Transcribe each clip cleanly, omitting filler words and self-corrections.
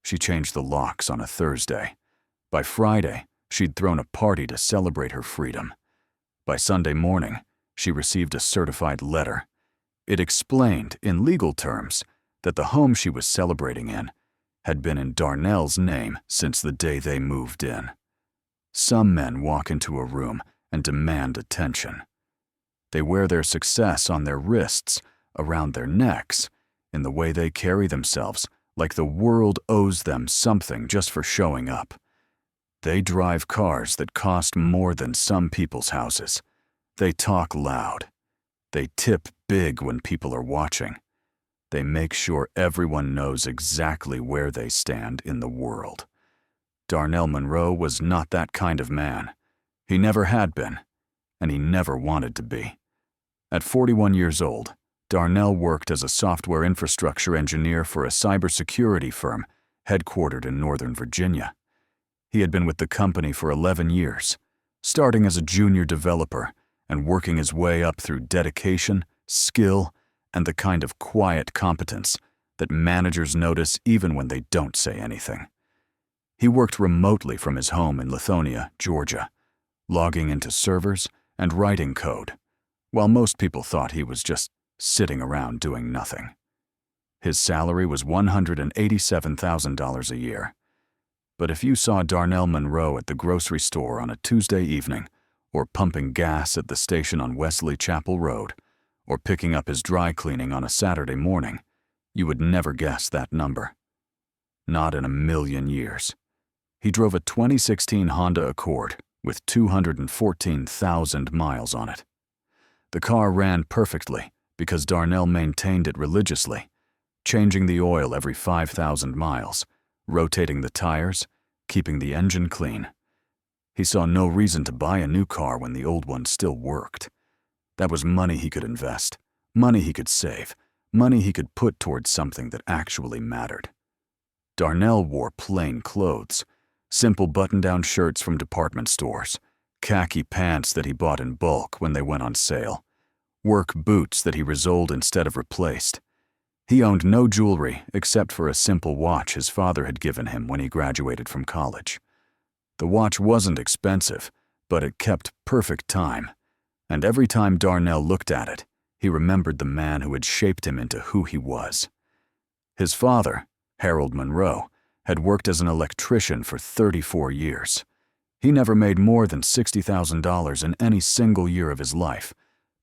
she changed the locks on a Thursday. By Friday, she'd thrown a party to celebrate her freedom. By Sunday morning, she received a certified letter. It explained, in legal terms, that the home she was celebrating in had been in Darnell's name since the day they moved in. Some men walk into a room and demand attention. They wear their success on their wrists, around their necks, in the way they carry themselves, like the world owes them something just for showing up. They drive cars that cost more than some people's houses. They talk loud. They tip big when people are watching. They make sure everyone knows exactly where they stand in the world. Darnell Monroe was not that kind of man. He never had been, and he never wanted to be. At 41 years old, Darnell worked as a software infrastructure engineer for a cybersecurity firm headquartered in Northern Virginia. He had been with the company for 11 years, starting as a junior developer and working his way up through dedication, skill, and the kind of quiet competence that managers notice even when they don't say anything. He worked remotely from his home in Lithonia, Georgia, logging into servers and writing code, while most people thought he was just sitting around doing nothing. His salary was $187,000 a year. But if you saw Darnell Monroe at the grocery store on a Tuesday evening, or pumping gas at the station on Wesley Chapel Road, or picking up his dry cleaning on a Saturday morning, you would never guess that number. Not in a million years. He drove a 2016 Honda Accord with 214,000 miles on it. The car ran perfectly because Darnell maintained it religiously, changing the oil every 5,000 miles, rotating the tires, keeping the engine clean. He saw no reason to buy a new car when the old one still worked. That was money he could invest, money he could save, money he could put towards something that actually mattered. Darnell wore plain clothes, simple button-down shirts from department stores, khaki pants that he bought in bulk when they went on sale, work boots that he resoled instead of replaced. He owned no jewelry except for a simple watch his father had given him when he graduated from college. The watch wasn't expensive, but it kept perfect time, and every time Darnell looked at it, he remembered the man who had shaped him into who he was. His father, Harold Monroe, had worked as an electrician for 34 years. He never made more than $60,000 in any single year of his life,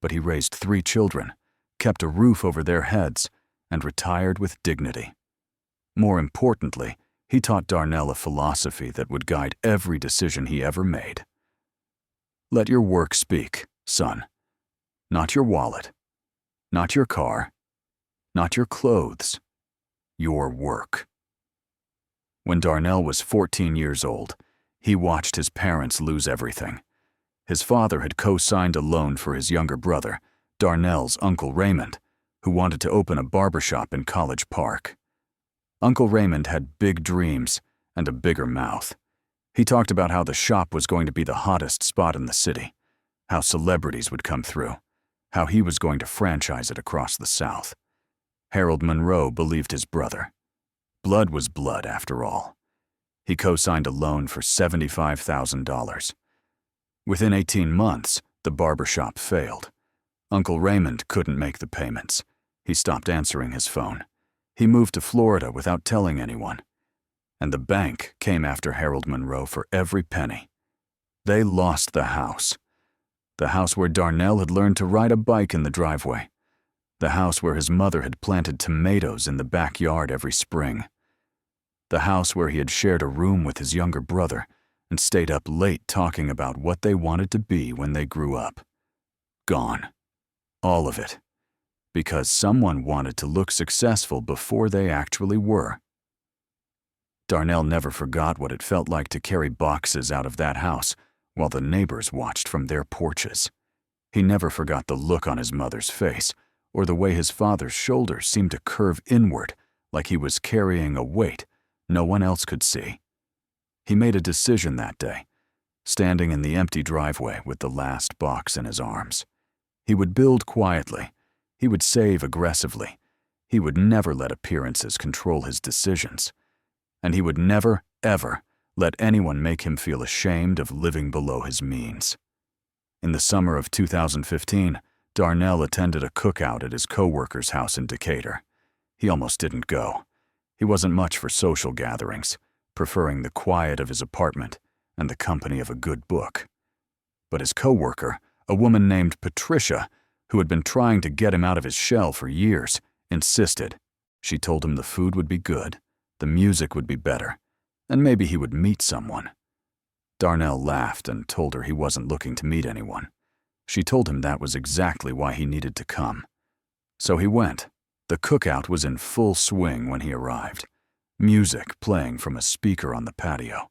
but he raised 3 children, kept a roof over their heads, and retired with dignity. More importantly, he taught Darnell a philosophy that would guide every decision he ever made. Let your work speak, son. Not your wallet, not your car, not your clothes, your work. When Darnell was 14 years old, he watched his parents lose everything. His father had co-signed a loan for his younger brother, Darnell's Uncle Raymond, who wanted to open a barbershop in College Park. Uncle Raymond had big dreams and a bigger mouth. He talked about how the shop was going to be the hottest spot in the city, how celebrities would come through, how he was going to franchise it across the South. Harold Monroe believed his brother. Blood was blood, after all. He co-signed a loan for $75,000. Within 18 months, the barbershop failed. Uncle Raymond couldn't make the payments. He stopped answering his phone. He moved to Florida without telling anyone. And the bank came after Harold Monroe for every penny. They lost the house where Darnell had learned to ride a bike in the driveway, the house where his mother had planted tomatoes in the backyard every spring, the house where he had shared a room with his younger brother and stayed up late talking about what they wanted to be when they grew up. Gone. All of it. Because someone wanted to look successful before they actually were. Darnell never forgot what it felt like to carry boxes out of that house while the neighbors watched from their porches. He never forgot the look on his mother's face, or the way his father's shoulders seemed to curve inward like he was carrying a weight no one else could see. He made a decision that day, standing in the empty driveway with the last box in his arms. He would build quietly. He would save aggressively. He would never let appearances control his decisions. and he would never, ever let anyone make him feel ashamed of living below his means. In the summer of 2015, Darnell attended a cookout at his coworker's house in Decatur. He almost didn't go. He wasn't much for social gatherings, preferring the quiet of his apartment and the company of a good book. But his coworker, a woman named Patricia, who had been trying to get him out of his shell for years, insisted. She told him the food would be good, the music would be better, and maybe he would meet someone. Darnell laughed and told her he wasn't looking to meet anyone. She told him that was exactly why he needed to come. So he went. The cookout was in full swing when he arrived. Music playing from a speaker on the patio.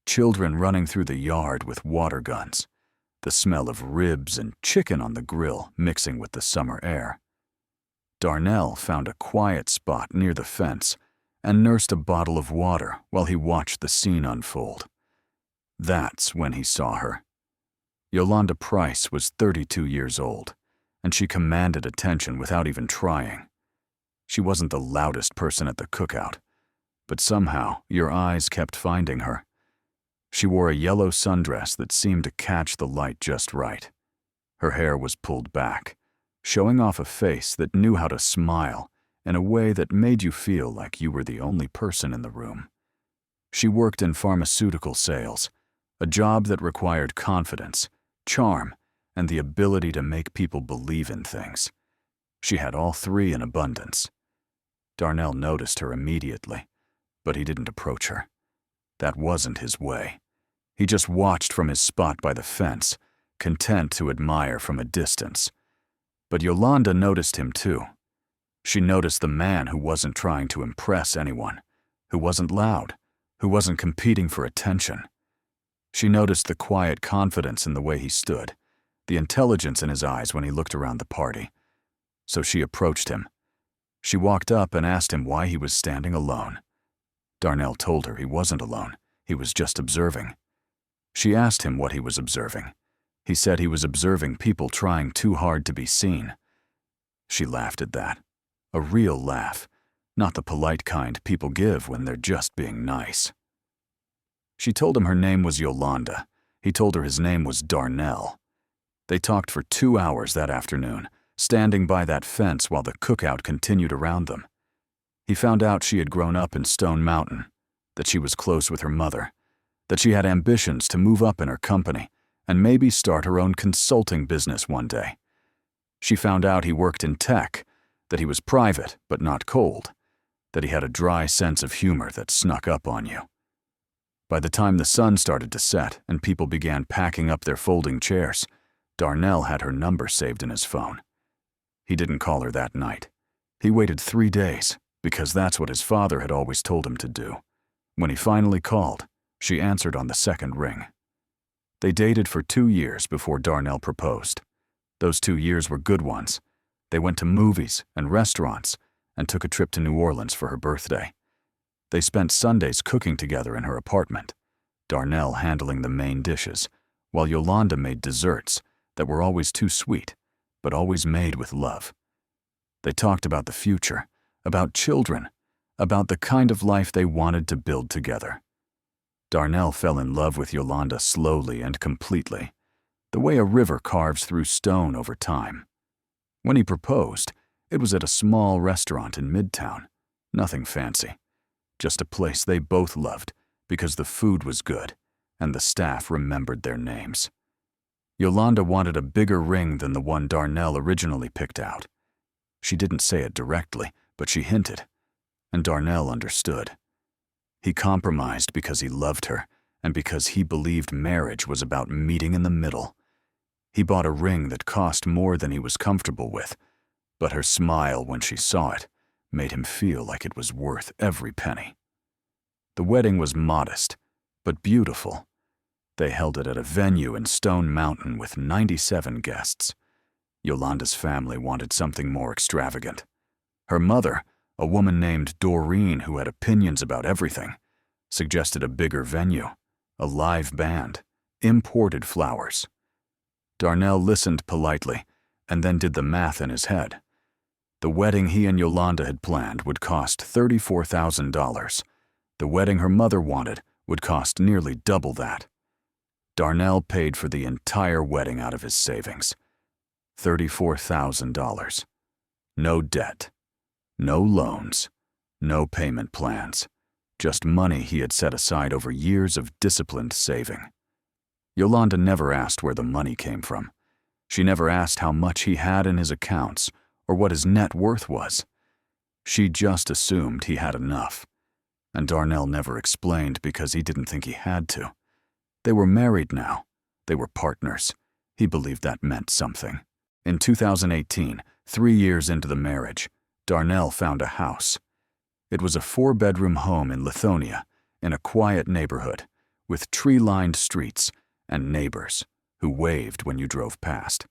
Children running through the yard with water guns. The smell of ribs and chicken on the grill mixing with the summer air. Darnell found a quiet spot near the fence and nursed a bottle of water while he watched the scene unfold. That's when he saw her. Yolanda Price was 32 years old, and she commanded attention without even trying. She wasn't the loudest person at the cookout, but somehow your eyes kept finding her. She wore a yellow sundress that seemed to catch the light just right. Her hair was pulled back, showing off a face that knew how to smile in a way that made you feel like you were the only person in the room. She worked in pharmaceutical sales, a job that required confidence, charm, and the ability to make people believe in things. She had all three in abundance. Darnell noticed her immediately, but he didn't approach her. That wasn't his way. He just watched from his spot by the fence, content to admire from a distance. But Yolanda noticed him too. She noticed the man who wasn't trying to impress anyone, who wasn't loud, who wasn't competing for attention. She noticed the quiet confidence in the way he stood, the intelligence in his eyes when he looked around the party. So she approached him. She walked up and asked him why he was standing alone. Darnell told her he wasn't alone, he was just observing. She asked him what he was observing. He said he was observing people trying too hard to be seen. She laughed at that. A real laugh, not the polite kind people give when they're just being nice. She told him her name was Yolanda. He told her his name was Darnell. They talked for 2 hours that afternoon, standing by that fence while the cookout continued around them. He found out she had grown up in Stone Mountain, that she was close with her mother, that she had ambitions to move up in her company and maybe start her own consulting business one day. She found out he worked in tech, that he was private but not cold, that he had a dry sense of humor that snuck up on you. By the time the sun started to set and people began packing up their folding chairs, Darnell had her number saved in his phone. He didn't call her that night. He waited 3 days, because that's what his father had always told him to do. When he finally called, she answered on the second ring. They dated for 2 years before Darnell proposed. Those 2 years were good ones. They went to movies and restaurants and took a trip to New Orleans for her birthday. They spent Sundays cooking together in her apartment, Darnell handling the main dishes, while Yolanda made desserts that were always too sweet, but always made with love. They talked about the future, about children, about the kind of life they wanted to build together. Darnell fell in love with Yolanda slowly and completely, the way a river carves through stone over time. When he proposed, it was at a small restaurant in Midtown, nothing fancy, just a place they both loved because the food was good and the staff remembered their names. Yolanda wanted a bigger ring than the one Darnell originally picked out. She didn't say it directly, but she hinted, and Darnell understood. He compromised because he loved her and because he believed marriage was about meeting in the middle. He bought a ring that cost more than he was comfortable with, but her smile when she saw it made him feel like it was worth every penny. The wedding was modest, but beautiful. They held it at a venue in Stone Mountain with 97 guests. Yolanda's family wanted something more extravagant. Her mother, a woman named Doreen who had opinions about everything, suggested a bigger venue, a live band, imported flowers. Darnell listened politely and then did the math in his head. The wedding he and Yolanda had planned would cost $34,000. The wedding her mother wanted would cost nearly double that. Darnell paid for the entire wedding out of his savings. $34,000. No debt. No loans. No payment plans. Just money he had set aside over years of disciplined saving. Yolanda never asked where the money came from. She never asked how much he had in his accounts or what his net worth was. She just assumed he had enough. And Darnell never explained because he didn't think he had to. They were married now. They were partners. He believed that meant something. In 2018, 3 years into the marriage, Darnell found a house. It was a 4-bedroom home in Lithonia, in a quiet neighborhood, with tree-lined streets and neighbors who waved when you drove past.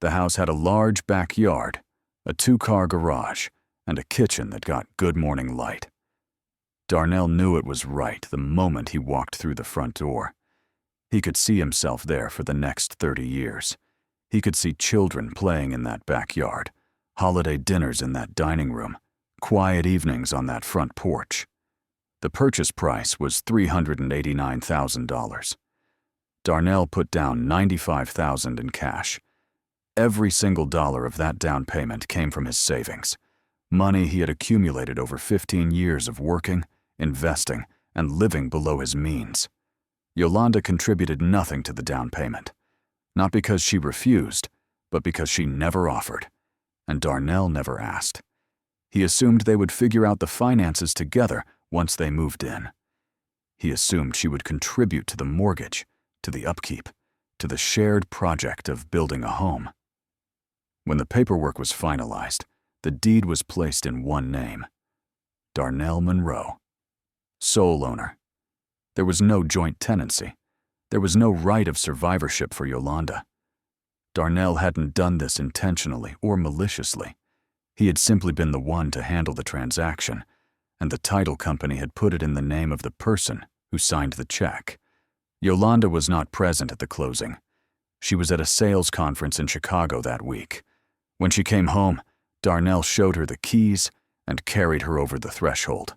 The house had a large backyard, a 2-car garage, and a kitchen that got good morning light. Darnell knew it was right the moment he walked through the front door. He could see himself there for the next 30 years. He could see children playing in that backyard, holiday dinners in that dining room, quiet evenings on that front porch. The purchase price was $389,000. Darnell put down $95,000 in cash. Every single dollar of that down payment came from his savings, money he had accumulated over 15 years of working, investing, and living below his means. Yolanda contributed nothing to the down payment, not because she refused, but because she never offered, and Darnell never asked. He assumed they would figure out the finances together once they moved in. He assumed she would contribute to the mortgage, to the upkeep, to the shared project of building a home. When the paperwork was finalized, the deed was placed in one name: Darnell Monroe, sole owner. There was no joint tenancy. There was no right of survivorship for Yolanda. Darnell hadn't done this intentionally or maliciously. He had simply been the one to handle the transaction, and the title company had put it in the name of the person who signed the check. Yolanda was not present at the closing. She was at a sales conference in Chicago that week. When she came home, Darnell showed her the keys and carried her over the threshold,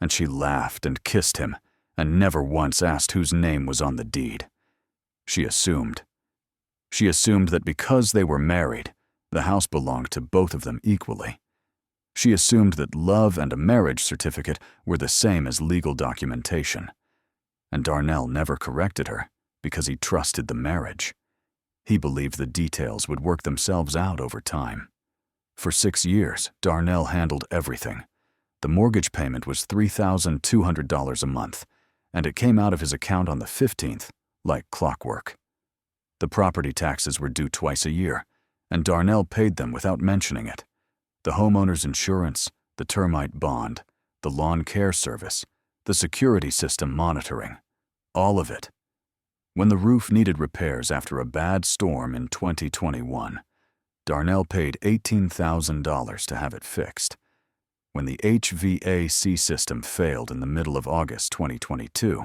and she laughed and kissed him and never once asked whose name was on the deed. She assumed. She assumed that because they were married, the house belonged to both of them equally. She assumed that love and a marriage certificate were the same as legal documentation. And Darnell never corrected her because he trusted the marriage. He believed the details would work themselves out over time. For 6 years, Darnell handled everything. The mortgage payment was $3,200 a month, and it came out of his account on the 15th, like clockwork. The property taxes were due twice a year, and Darnell paid them without mentioning it. The homeowner's insurance, the termite bond, the lawn care service, the security system monitoring, all of it. When the roof needed repairs after a bad storm in 2021, Darnell paid $18,000 to have it fixed. When the HVAC system failed in the middle of August 2022,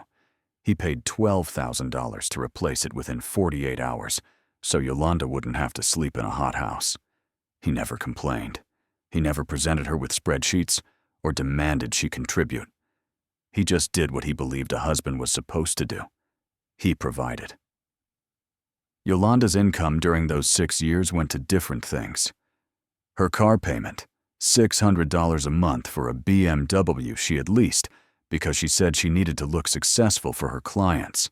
he paid $12,000 to replace it within 48 hours, so Yolanda wouldn't have to sleep in a hothouse. He never complained. He never presented her with spreadsheets or demanded she contribute. He just did what he believed a husband was supposed to do. He provided. Yolanda's income during those 6 years went to different things. Her car payment, $600 a month for a BMW she had leased because she said she needed to look successful for her clients.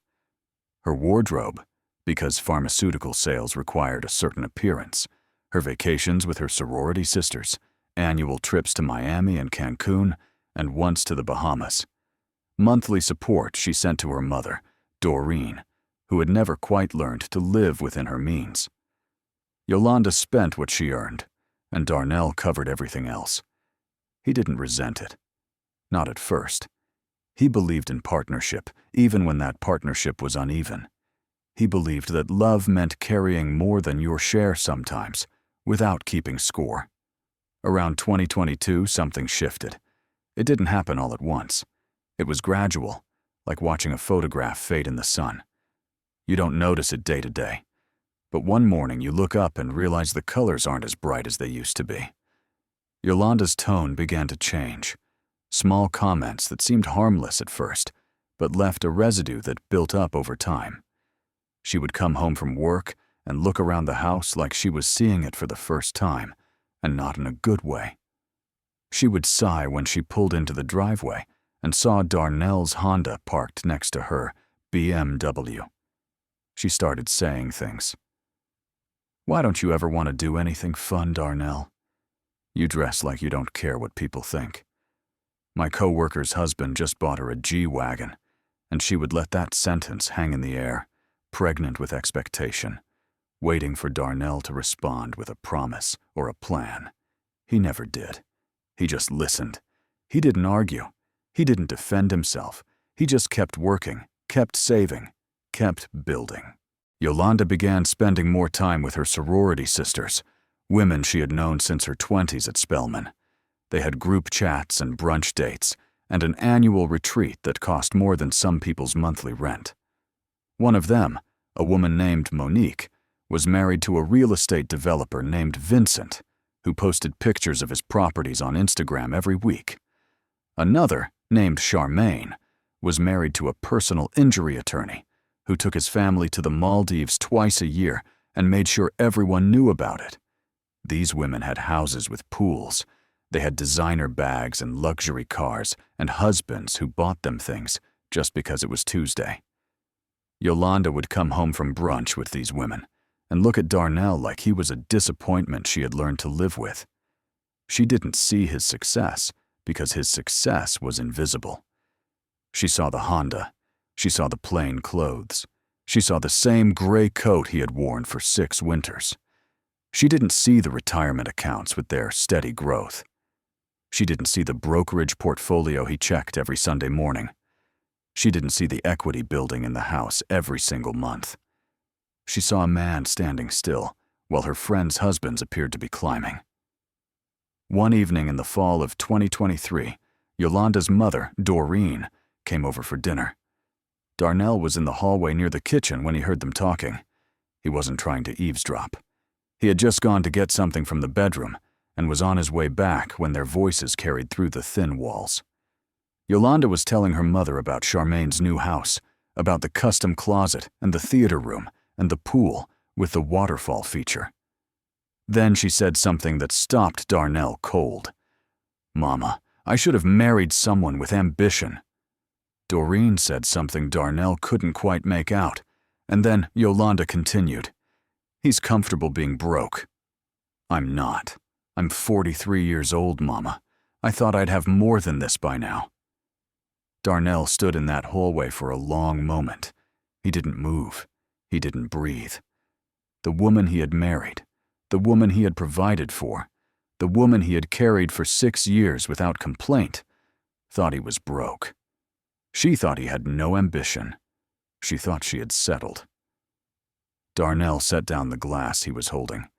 Her wardrobe, because pharmaceutical sales required a certain appearance. Her vacations with her sorority sisters, annual trips to Miami and Cancun, and once to the Bahamas. Monthly support she sent to her mother, Doreen, who had never quite learned to live within her means. Yolanda spent what she earned, and Darnell covered everything else. He didn't resent it. Not at first. He believed in partnership, even when that partnership was uneven. He believed that love meant carrying more than your share sometimes, without keeping score. Around 2022, something shifted. It didn't happen all at once. It was gradual, like watching a photograph fade in the sun. You don't notice it day to day. But one morning you look up and realize the colors aren't as bright as they used to be. Yolanda's tone began to change. Small comments that seemed harmless at first, but left a residue that built up over time. She would come home from work and look around the house like she was seeing it for the first time, and not in a good way. She would sigh when she pulled into the driveway and saw Darnell's Honda parked next to her BMW. She started saying things. "Why don't you ever want to do anything fun, Darnell? You dress like you don't care what people think. My coworker's husband just bought her a G-Wagon, and she would let that sentence hang in the air, pregnant with expectation, waiting for Darnell to respond with a promise or a plan. He never did. He just listened. He didn't argue. He didn't defend himself. He just kept working, kept saving, kept building. Yolanda began spending more time with her sorority sisters, women she had known since her 20s at Spelman. They had group chats and brunch dates, and an annual retreat that cost more than some people's monthly rent. One of them, a woman named Monique, was married to a real estate developer named Vincent, who posted pictures of his properties on Instagram every week. Another, named Charmaine, was married to a personal injury attorney who took his family to the Maldives twice a year and made sure everyone knew about it. These women had houses with pools. They had designer bags and luxury cars and husbands who bought them things just because it was Tuesday. Yolanda would come home from brunch with these women and look at Darnell like he was a disappointment she had learned to live with. She didn't see his success because his success was invisible. She saw the Honda. She saw the plain clothes. She saw the same gray coat he had worn for 6 winters. She didn't see the retirement accounts with their steady growth. She didn't see the brokerage portfolio he checked every Sunday morning. She didn't see the equity building in the house every single month. She saw a man standing still while her friends' husbands appeared to be climbing. One evening in the fall of 2023, Yolanda's mother, Doreen, came over for dinner. Darnell was in the hallway near the kitchen when he heard them talking. He wasn't trying to eavesdrop. He had just gone to get something from the bedroom and was on his way back when their voices carried through the thin walls. Yolanda was telling her mother about Charmaine's new house, about the custom closet and the theater room and the pool with the waterfall feature. Then she said something that stopped Darnell cold. "Mama, I should have married someone with ambition." Doreen said something Darnell couldn't quite make out, and then Yolanda continued. "He's comfortable being broke." "I'm not. I'm 43 years old, Mama. I thought I'd have more than this by now." Darnell stood in that hallway for a long moment. He didn't move. He didn't breathe. The woman he had married, the woman he had provided for, the woman he had carried for 6 years without complaint, thought he was broke. She thought he had no ambition. She thought she had settled. Darnell set down the glass he was holding.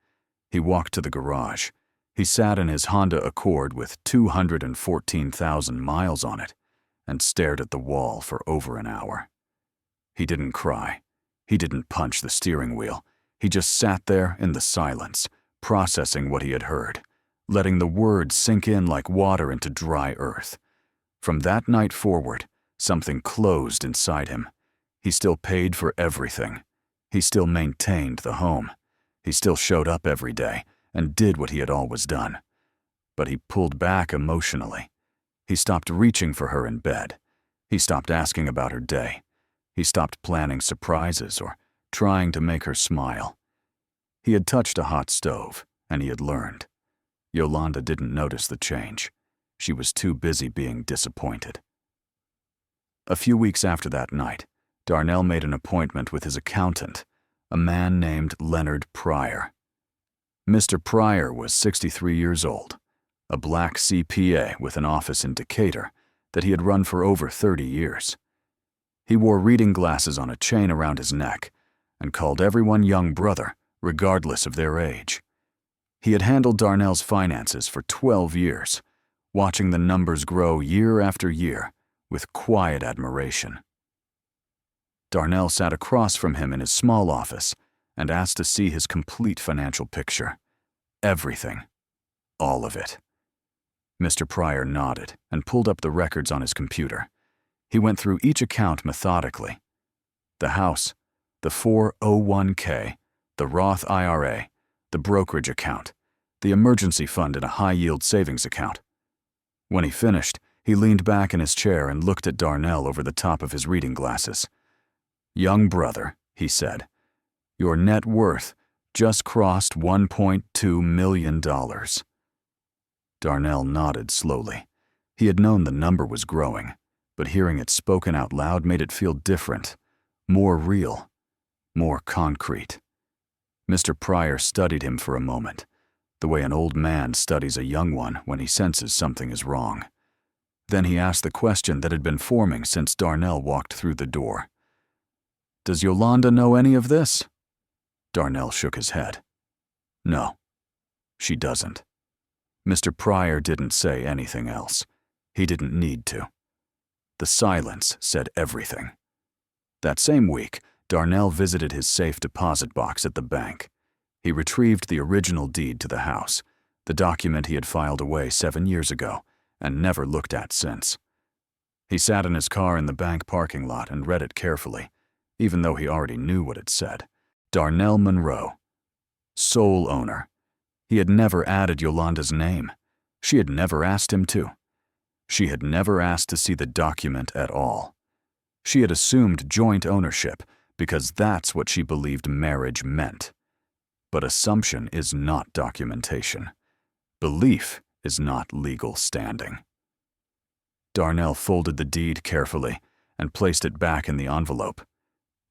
He walked to the garage. He sat in his Honda Accord with 214,000 miles on it and stared at the wall for over an hour. He didn't cry. He didn't punch the steering wheel. He just sat there in the silence, processing what he had heard, letting the words sink in like water into dry earth. From that night forward, something closed inside him. He still paid for everything. He still maintained the home. He still showed up every day and did what he had always done. But he pulled back emotionally. He stopped reaching for her in bed. He stopped asking about her day. He stopped planning surprises or trying to make her smile. He had touched a hot stove, and he had learned. Yolanda didn't notice the change. She was too busy being disappointed. A few weeks after that night, Darnell made an appointment with his accountant, a man named Leonard Pryor. Mr. Pryor was 63 years old, a black CPA with an office in Decatur that he had run for over 30 years. He wore reading glasses on a chain around his neck and called everyone young brother, regardless of their age. He had handled Darnell's finances for 12 years, watching the numbers grow year after year with quiet admiration. Darnell sat across from him in his small office and asked to see his complete financial picture. Everything. All of it. Mr. Pryor nodded and pulled up the records on his computer. He went through each account methodically. The house, the 401k, the Roth IRA, the brokerage account, the emergency fund in a high-yield savings account. When he finished, he leaned back in his chair and looked at Darnell over the top of his reading glasses. "Young brother," he said, "your net worth just crossed $1.2 million. Darnell nodded slowly. He had known the number was growing, but hearing it spoken out loud made it feel different, more real, more concrete. Mr. Pryor studied him for a moment, the way an old man studies a young one when he senses something is wrong. Then he asked the question that had been forming since Darnell walked through the door. "Does Yolanda know any of this?" Darnell shook his head. "No, she doesn't." Mr. Pryor didn't say anything else. He didn't need to. The silence said everything. That same week, Darnell visited his safe deposit box at the bank. He retrieved the original deed to the house, the document he had filed away 7 years ago and never looked at since. He sat in his car in the bank parking lot and read it carefully, even though he already knew what it said. Darnell Monroe, sole owner. He had never added Yolanda's name. She had never asked him to. She had never asked to see the document at all. She had assumed joint ownership because that's what she believed marriage meant. But assumption is not documentation. Belief is not legal standing. Darnell folded the deed carefully and placed it back in the envelope.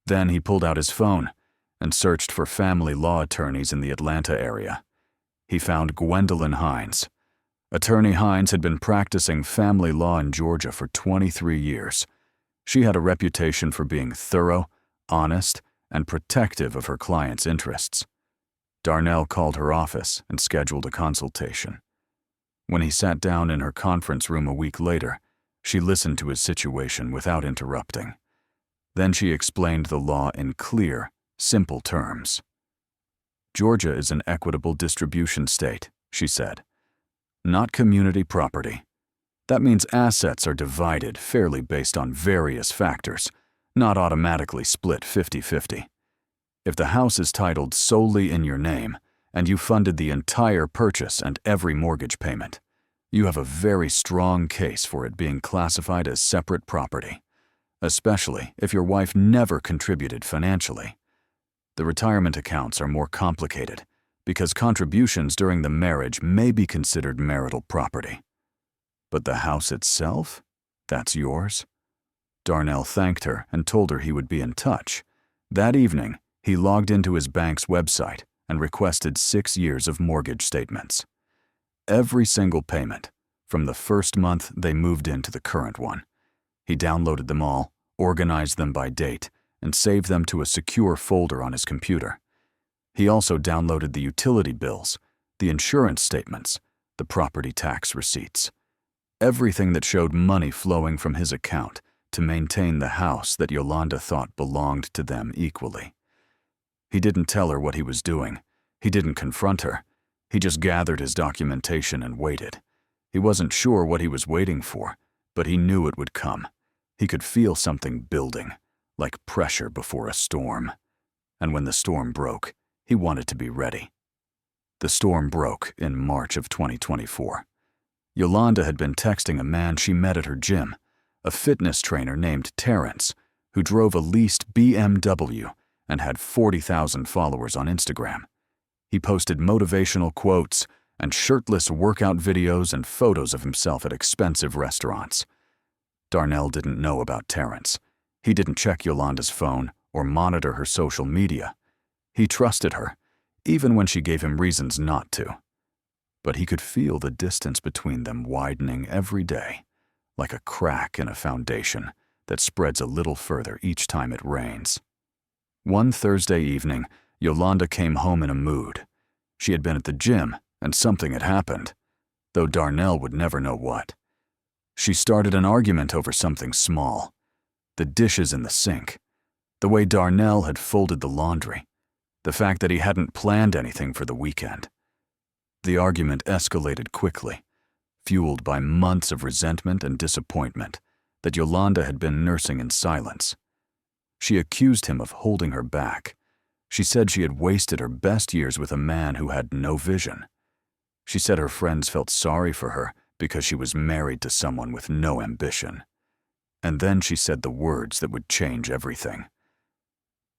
Then he pulled out his phone and searched for family law attorneys in the Atlanta area. He found Gwendolyn Hines. Attorney Hines had been practicing family law in Georgia for 23 years. She had a reputation for being thorough, honest, and protective of her clients' interests. Darnell called her office and scheduled a consultation. When he sat down in her conference room a week later, she listened to his situation without interrupting. Then she explained the law in clear, simple terms. "Georgia is an equitable distribution state," she said, "not community property. That means assets are divided fairly based on various factors, not automatically split 50-50. If the house is titled solely in your name and you funded the entire purchase and every mortgage payment, you have a very strong case for it being classified as separate property, especially if your wife never contributed financially. The retirement accounts are more complicated because contributions during the marriage may be considered marital property. But the house itself? That's yours?" Darnell thanked her and told her he would be in touch. That evening, he logged into his bank's website and requested 6 years of mortgage statements. Every single payment, from the first month they moved into the current one. He downloaded them all, organized them by date, and saved them to a secure folder on his computer. He also downloaded the utility bills, the insurance statements, the property tax receipts, everything that showed money flowing from his account to maintain the house that Yolanda thought belonged to them equally. He didn't tell her what he was doing. He didn't confront her. He just gathered his documentation and waited. He wasn't sure what he was waiting for, but he knew it would come. He could feel something building, like pressure before a storm. And when the storm broke, he wanted to be ready. The storm broke in March of 2024. Yolanda had been texting a man she met at her gym, a fitness trainer named Terrence, who drove a leased BMW and had 40,000 followers on Instagram. He posted motivational quotes and shirtless workout videos and photos of himself at expensive restaurants. Darnell didn't know about Terrence. He didn't check Yolanda's phone or monitor her social media. He trusted her, even when she gave him reasons not to. But he could feel the distance between them widening every day, like a crack in a foundation that spreads a little further each time it rains. One Thursday evening, Yolanda came home in a mood. She had been at the gym, and something had happened, though Darnell would never know what. She started an argument over something small, the dishes in the sink, the way Darnell had folded the laundry, the fact that he hadn't planned anything for the weekend. The argument escalated quickly. fueled by months of resentment and disappointment that Yolanda had been nursing in silence. She accused him of holding her back. She said she had wasted her best years with a man who had no vision. She said her friends felt sorry for her because she was married to someone with no ambition. And then she said the words that would change everything.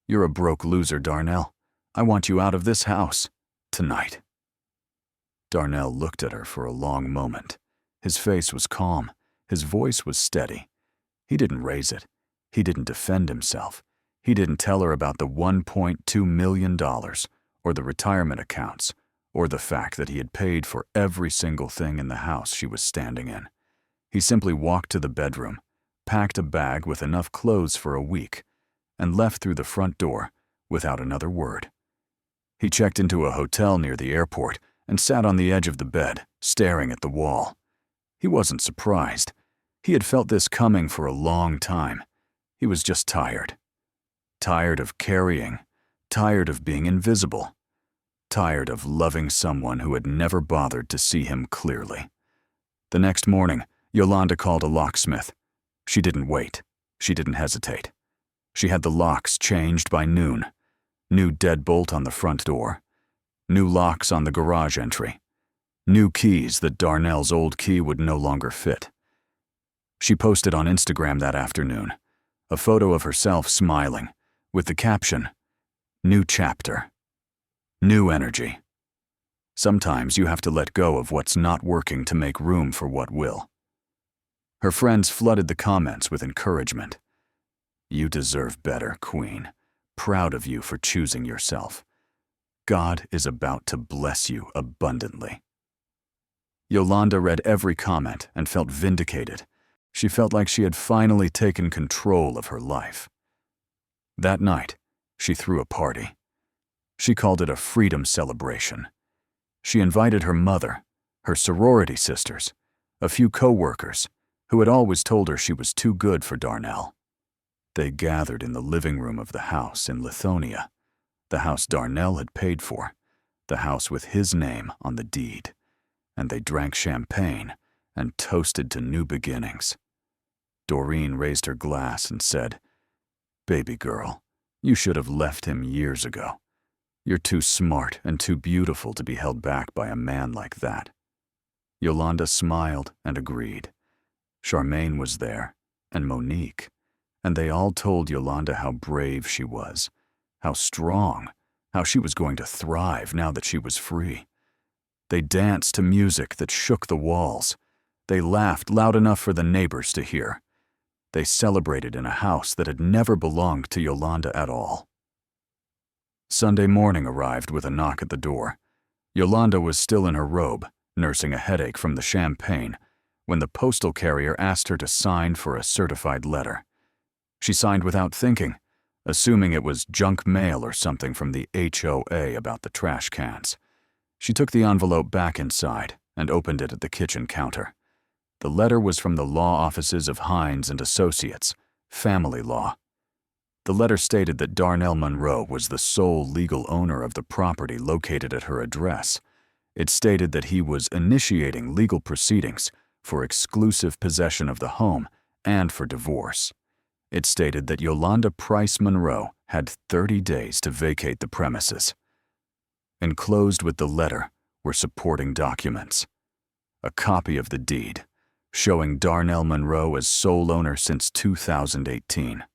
"You're a broke loser, Darnell. I want you out of this house. Tonight." Darnell looked at her for a long moment. His face was calm. His voice was steady. He didn't raise it. He didn't defend himself. He didn't tell her about the $1.2 million, or the retirement accounts, or the fact that he had paid for every single thing in the house she was standing in. He simply walked to the bedroom, packed a bag with enough clothes for a week, and left through the front door without another word. He checked into a hotel near the airport and sat on the edge of the bed, staring at the wall. He wasn't surprised. He had felt this coming for a long time. He was just tired. Tired of carrying, tired of being invisible, tired of loving someone who had never bothered to see him clearly. The next morning, Yolanda called a locksmith. She didn't wait. She didn't hesitate. She had the locks changed by noon. New deadbolt on the front door. New locks on the garage entry. New keys that Darnell's old key would no longer fit. She posted on Instagram that afternoon a photo of herself smiling, with the caption, "New chapter. New energy." Sometimes you have to let go of what's not working to make room for what will. Her friends flooded the comments with encouragement. "You deserve better, Queen. Proud of you for choosing yourself. God is about to bless you abundantly." Yolanda read every comment and felt vindicated. She felt like she had finally taken control of her life. That night, she threw a party. She called it a freedom celebration. She invited her mother, her sorority sisters, a few co-workers who had always told her she was too good for Darnell. They gathered in the living room of the house in Lithonia, the house Darnell had paid for, the house with his name on the deed, and they drank champagne and toasted to new beginnings. Doreen raised her glass and said, "Baby girl, you should have left him years ago. You're too smart and too beautiful to be held back by a man like that." Yolanda smiled and agreed. Charmaine was there, and Monique, and they all told Yolanda how brave she was, how strong, how she was going to thrive now that she was free. They danced to music that shook the walls. They laughed loud enough for the neighbors to hear. They celebrated in a house that had never belonged to Yolanda at all. Sunday morning arrived with a knock at the door. Yolanda was still in her robe, nursing a headache from the champagne, when the postal carrier asked her to sign for a certified letter. She signed without thinking, assuming it was junk mail or something from the HOA about the trash cans. She took the envelope back inside and opened it at the kitchen counter. The letter was from the law offices of Hines and Associates, family law. The letter stated that Darnell Monroe was the sole legal owner of the property located at her address. It stated that he was initiating legal proceedings for exclusive possession of the home and for divorce. It stated that Yolanda Price Monroe had 30 days to vacate the premises. Enclosed with the letter were supporting documents. A copy of the deed, showing Darnell Monroe as sole owner since 2018.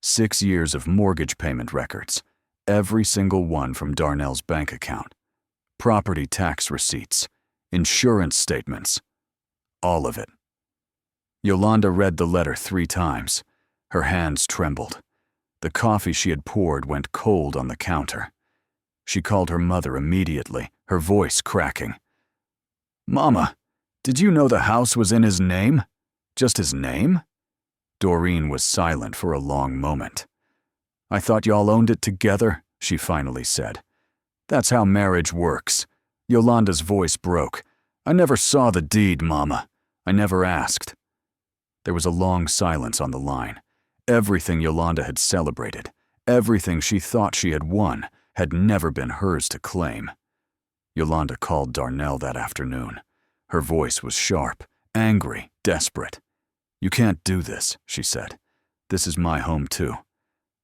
6 years of mortgage payment records, every single one from Darnell's bank account. Property tax receipts, insurance statements, all of it. Yolanda read the letter 3 times. Her hands trembled. The coffee she had poured went cold on the counter. She called her mother immediately, her voice cracking. "Mama, did you know the house was in his name? Just his name?" Doreen was silent for a long moment. "I thought y'all owned it together," she finally said. "That's how marriage works." Yolanda's voice broke. "I never saw the deed, Mama. I never asked." There was a long silence on the line. Everything Yolanda had celebrated, everything she thought she had won, had never been hers to claim. Yolanda called Darnell that afternoon. Her voice was sharp, angry, desperate. "You can't do this," she said. "This is my home too.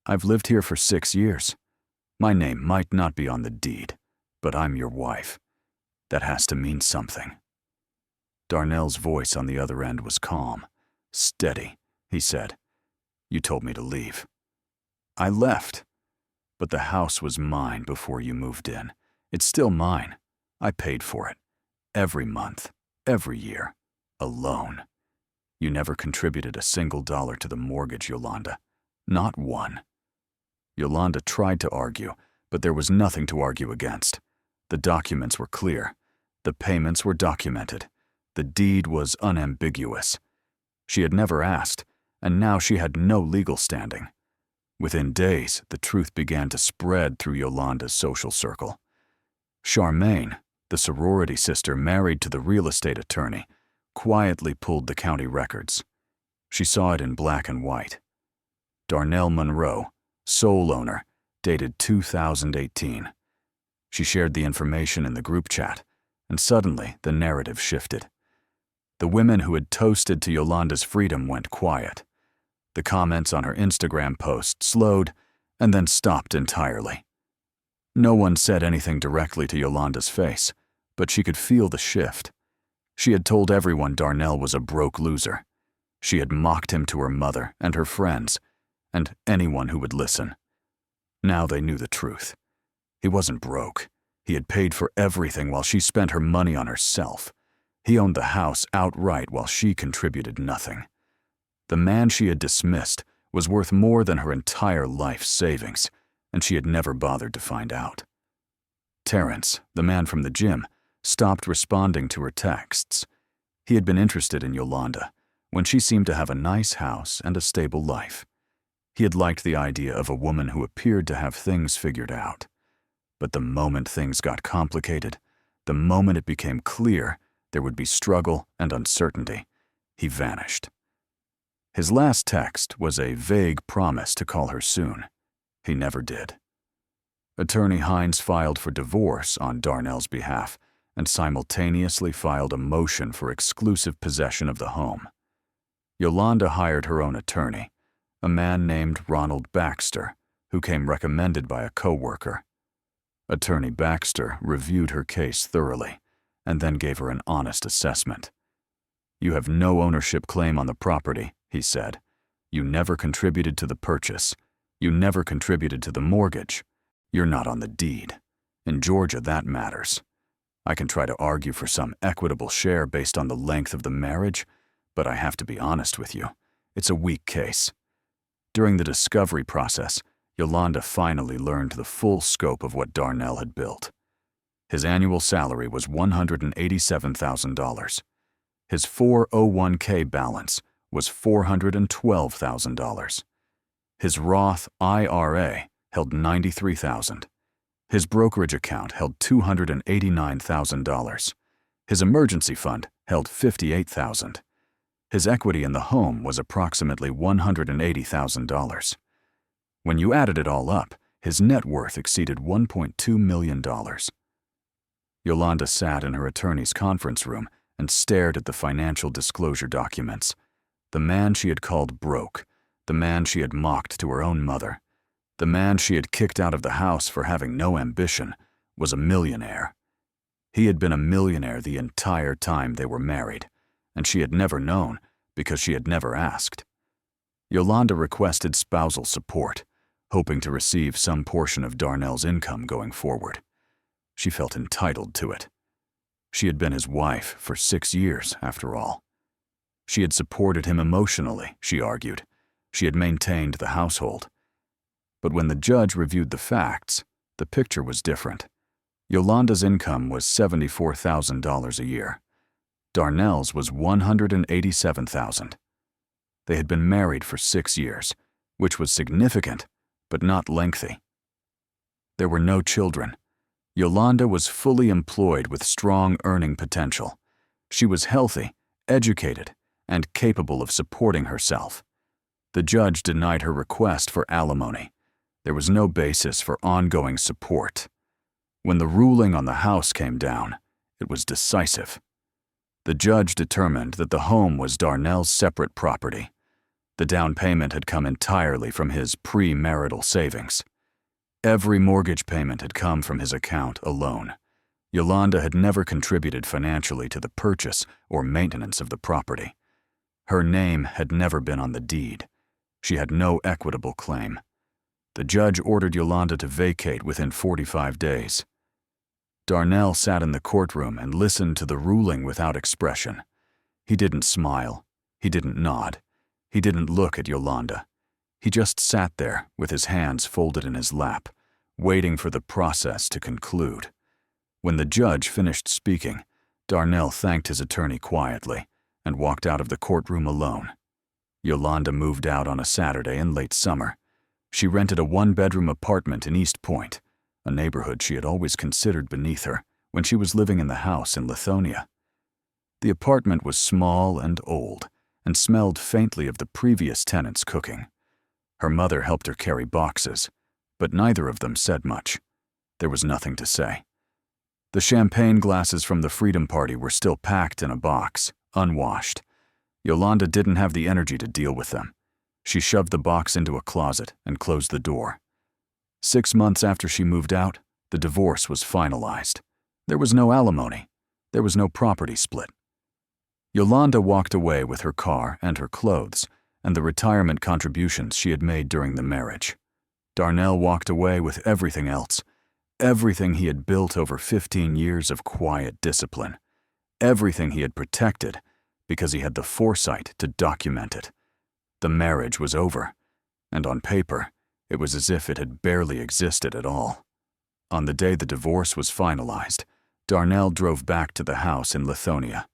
I've lived here for 6 years. My name might not be on the deed, but I'm your wife. That has to mean something." Darnell's voice on the other end was calm. "Steady," he said. "You told me to leave. I left. But the house was mine before you moved in. It's still mine. I paid for it. Every month, every year, alone. You never contributed a single dollar to the mortgage, Yolanda. Not one." Yolanda tried to argue, but there was nothing to argue against. The documents were clear. The payments were documented. The deed was unambiguous. She had never asked, and now she had no legal standing. Within days, the truth began to spread through Yolanda's social circle. Charmaine, the sorority sister married to the real estate attorney, quietly pulled the county records. She saw it in black and white. Darnell Monroe, sole owner, dated 2018. She shared the information in the group chat, and suddenly the narrative shifted. The women who had toasted to Yolanda's freedom went quiet. The comments on her Instagram post slowed and then stopped entirely. No one said anything directly to Yolanda's face, but she could feel the shift. She had told everyone Darnell was a broke loser. She had mocked him to her mother and her friends, and anyone who would listen. Now they knew the truth. He wasn't broke. He had paid for everything while she spent her money on herself. He owned the house outright while she contributed nothing. The man she had dismissed was worth more than her entire life's savings, and she had never bothered to find out. Terrence, the man from the gym, stopped responding to her texts. He had been interested in Yolanda when she seemed to have a nice house and a stable life. He had liked the idea of a woman who appeared to have things figured out. But the moment things got complicated, the moment it became clear there would be struggle and uncertainty, he vanished. His last text was a vague promise to call her soon. He never did. Attorney Hines filed for divorce on Darnell's behalf and simultaneously filed a motion for exclusive possession of the home. Yolanda hired her own attorney, a man named Ronald Baxter, who came recommended by a coworker. Attorney Baxter reviewed her case thoroughly and then gave her an honest assessment. "You have no ownership claim on the property," he said. "You never contributed to the purchase. You never contributed to the mortgage. You're not on the deed. In Georgia, that matters. I can try to argue for some equitable share based on the length of the marriage, but I have to be honest with you. It's a weak case." During the discovery process, Yolanda finally learned the full scope of what Darnell had built. His annual salary was $187,000. His 401k balance was $412,000. His Roth IRA held $93,000. His brokerage account held $289,000. His emergency fund held $58,000. His equity in the home was approximately $180,000. When you added it all up, his net worth exceeded $1.2 million. Yolanda sat in her attorney's conference room and stared at the financial disclosure documents. The man she had called broke, the man she had mocked to her own mother, the man she had kicked out of the house for having no ambition, was a millionaire. He had been a millionaire the entire time they were married, and she had never known because she had never asked. Yolanda requested spousal support, hoping to receive some portion of Darnell's income going forward. She felt entitled to it. She had been his wife for 6 years, after all. She had supported him emotionally, she argued. She had maintained the household. But when the judge reviewed the facts, the picture was different. Yolanda's income was $74,000 a year. Darnell's was $187,000. They had been married for 6 years, which was significant, but not lengthy. There were no children. Yolanda was fully employed with strong earning potential. She was healthy, educated, and capable of supporting herself. The judge denied her request for alimony. There was no basis for ongoing support. When the ruling on the house came down, it was decisive. The judge determined that the home was Darnell's separate property. The down payment had come entirely from his pre-marital savings. Every mortgage payment had come from his account alone. Yolanda had never contributed financially to the purchase or maintenance of the property. Her name had never been on the deed. She had no equitable claim. The judge ordered Yolanda to vacate within 45 days. Darnell sat in the courtroom and listened to the ruling without expression. He didn't smile. He didn't nod. He didn't look at Yolanda. He just sat there with his hands folded in his lap, waiting for the process to conclude. When the judge finished speaking, Darnell thanked his attorney quietly and walked out of the courtroom alone. Yolanda moved out on a Saturday in late summer. She rented a one-bedroom apartment in East Point, a neighborhood she had always considered beneath her when she was living in the house in Lithonia. The apartment was small and old and smelled faintly of the previous tenants' cooking. Her mother helped her carry boxes, but neither of them said much. There was nothing to say. The champagne glasses from the Freedom Party were still packed in a box, unwashed. Yolanda didn't have the energy to deal with them. She shoved the box into a closet and closed the door. 6 months after she moved out, the divorce was finalized. There was no alimony. There was no property split. Yolanda walked away with her car and her clothes and the retirement contributions she had made during the marriage. Darnell walked away with everything else, everything he had built over 15 years of quiet discipline, everything he had protected because he had the foresight to document it. The marriage was over, and on paper, it was as if it had barely existed at all. On the day the divorce was finalized, Darnell drove back to the house in Lithonia.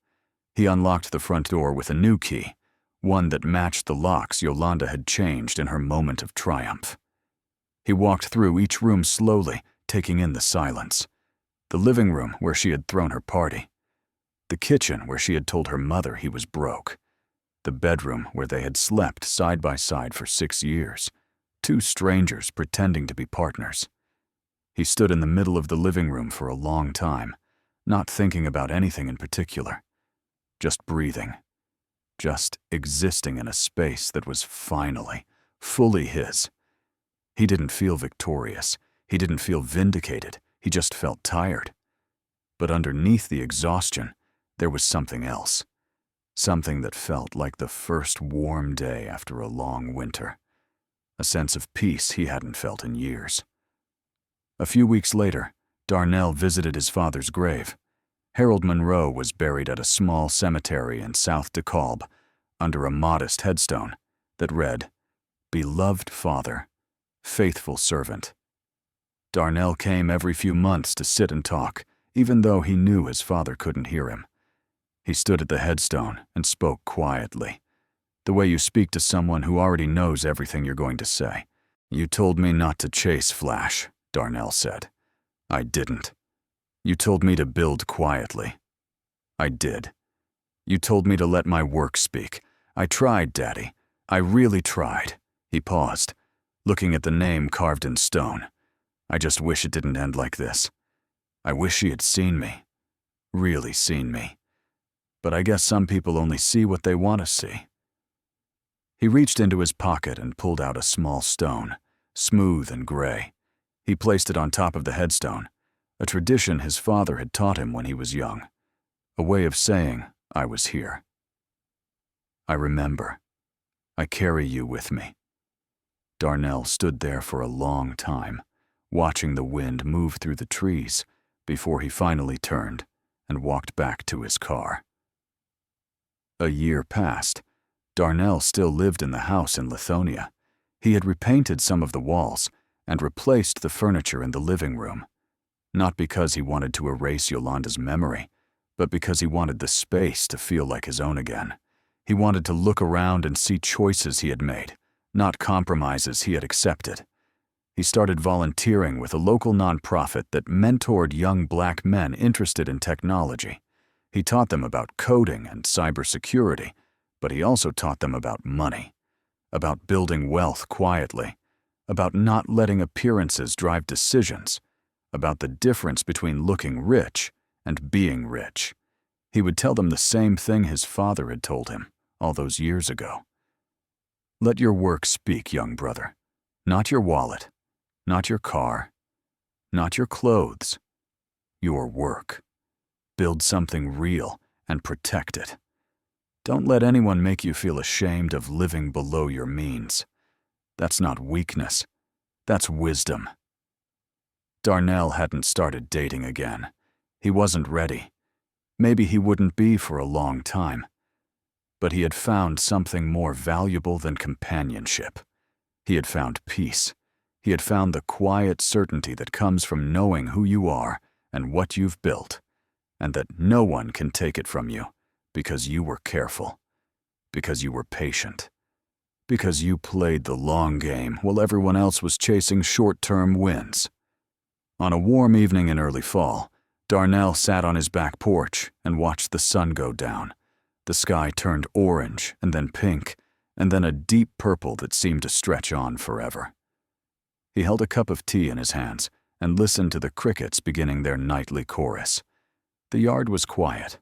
He unlocked the front door with a new key, one that matched the locks Yolanda had changed in her moment of triumph. He walked through each room slowly, taking in the silence. The living room where she had thrown her party. The kitchen where she had told her mother he was broke. The bedroom where they had slept side by side for 6 years, 2 strangers pretending to be partners. He stood in the middle of the living room for a long time, not thinking about anything in particular, just breathing, just existing in a space that was finally, fully his. He didn't feel victorious. He didn't feel vindicated. He just felt tired. But underneath the exhaustion, there was something else. Something that felt like the first warm day after a long winter. A sense of peace he hadn't felt in years. A few weeks later, Darnell visited his father's grave. Harold Monroe was buried at a small cemetery in South DeKalb under a modest headstone that read, "Beloved Father, Faithful Servant." Darnell came every few months to sit and talk, even though he knew his father couldn't hear him. He stood at the headstone and spoke quietly, the way you speak to someone who already knows everything you're going to say. "You told me not to chase Flash," Darnell said. "I didn't. You told me to build quietly. I did. You told me to let my work speak. I tried, Daddy. I really tried." He paused, looking at the name carved in stone. "I just wish it didn't end like this. I wish she had seen me. Really seen me. But I guess some people only see what they want to see." He reached into his pocket and pulled out a small stone, smooth and gray. He placed it on top of the headstone, a tradition his father had taught him when he was young, a way of saying, "I was here. I remember. I carry you with me." Darnell stood there for a long time, watching the wind move through the trees before he finally turned and walked back to his car. A year passed. Darnell still lived in the house in Lithonia. He had repainted some of the walls and replaced the furniture in the living room, not because he wanted to erase Yolanda's memory, but because he wanted the space to feel like his own again. He wanted to look around and see choices he had made, not compromises he had accepted. He started volunteering with a local nonprofit that mentored young black men interested in technology. He taught them about coding and cybersecurity, but he also taught them about money, about building wealth quietly, about not letting appearances drive decisions, about the difference between looking rich and being rich. He would tell them the same thing his father had told him all those years ago. Let your work speak, young brother. Not your wallet, not your car, not your clothes. Your work. Build something real and protect it. Don't let anyone make you feel ashamed of living below your means. That's not weakness. That's wisdom. Darnell hadn't started dating again. He wasn't ready. Maybe he wouldn't be for a long time. But he had found something more valuable than companionship. He had found peace. He had found the quiet certainty that comes from knowing who you are and what you've built, and that no one can take it from you because you were careful, because you were patient, because you played the long game while everyone else was chasing short-term wins. On a warm evening in early fall, Darnell sat on his back porch and watched the sun go down. The sky turned orange and then pink, and then a deep purple that seemed to stretch on forever. He held a cup of tea in his hands and listened to the crickets beginning their nightly chorus. The yard was quiet.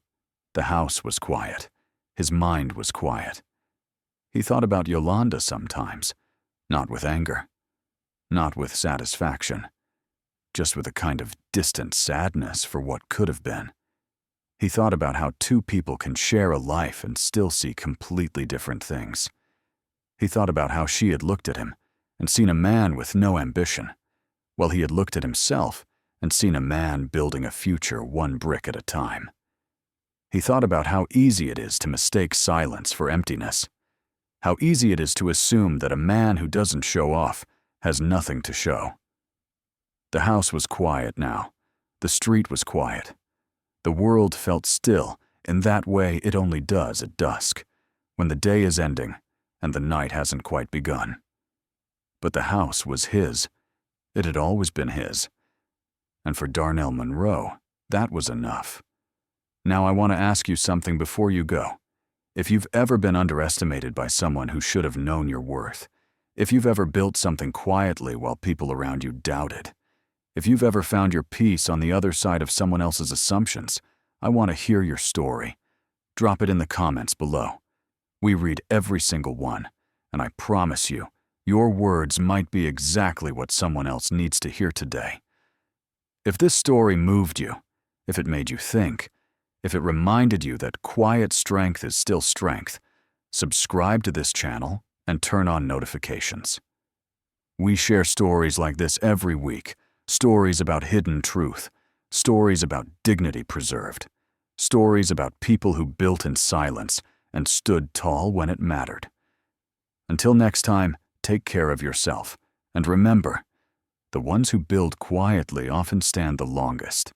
The house was quiet. His mind was quiet. He thought about Yolanda sometimes, not with anger, not with satisfaction, just with a kind of distant sadness for what could have been. He thought about how two people can share a life and still see completely different things. He thought about how she had looked at him and seen a man with no ambition, while he had looked at himself and seen a man building a future one brick at a time. He thought about how easy it is to mistake silence for emptiness, how easy it is to assume that a man who doesn't show off has nothing to show. The house was quiet now. The street was quiet. The world felt still in that way it only does at dusk, when the day is ending and the night hasn't quite begun. But the house was his. It had always been his. And for Darnell Monroe, that was enough. Now I want to ask you something before you go. If you've ever been underestimated by someone who should have known your worth, if you've ever built something quietly while people around you doubted, if you've ever found your peace on the other side of someone else's assumptions, I want to hear your story. Drop it in the comments below. We read every single one, and I promise you, your words might be exactly what someone else needs to hear today. If this story moved you, if it made you think, if it reminded you that quiet strength is still strength, subscribe to this channel and turn on notifications. We share stories like this every week, stories about hidden truth, stories about dignity preserved, stories about people who built in silence and stood tall when it mattered. Until next time, take care of yourself, and remember, the ones who build quietly often stand the longest.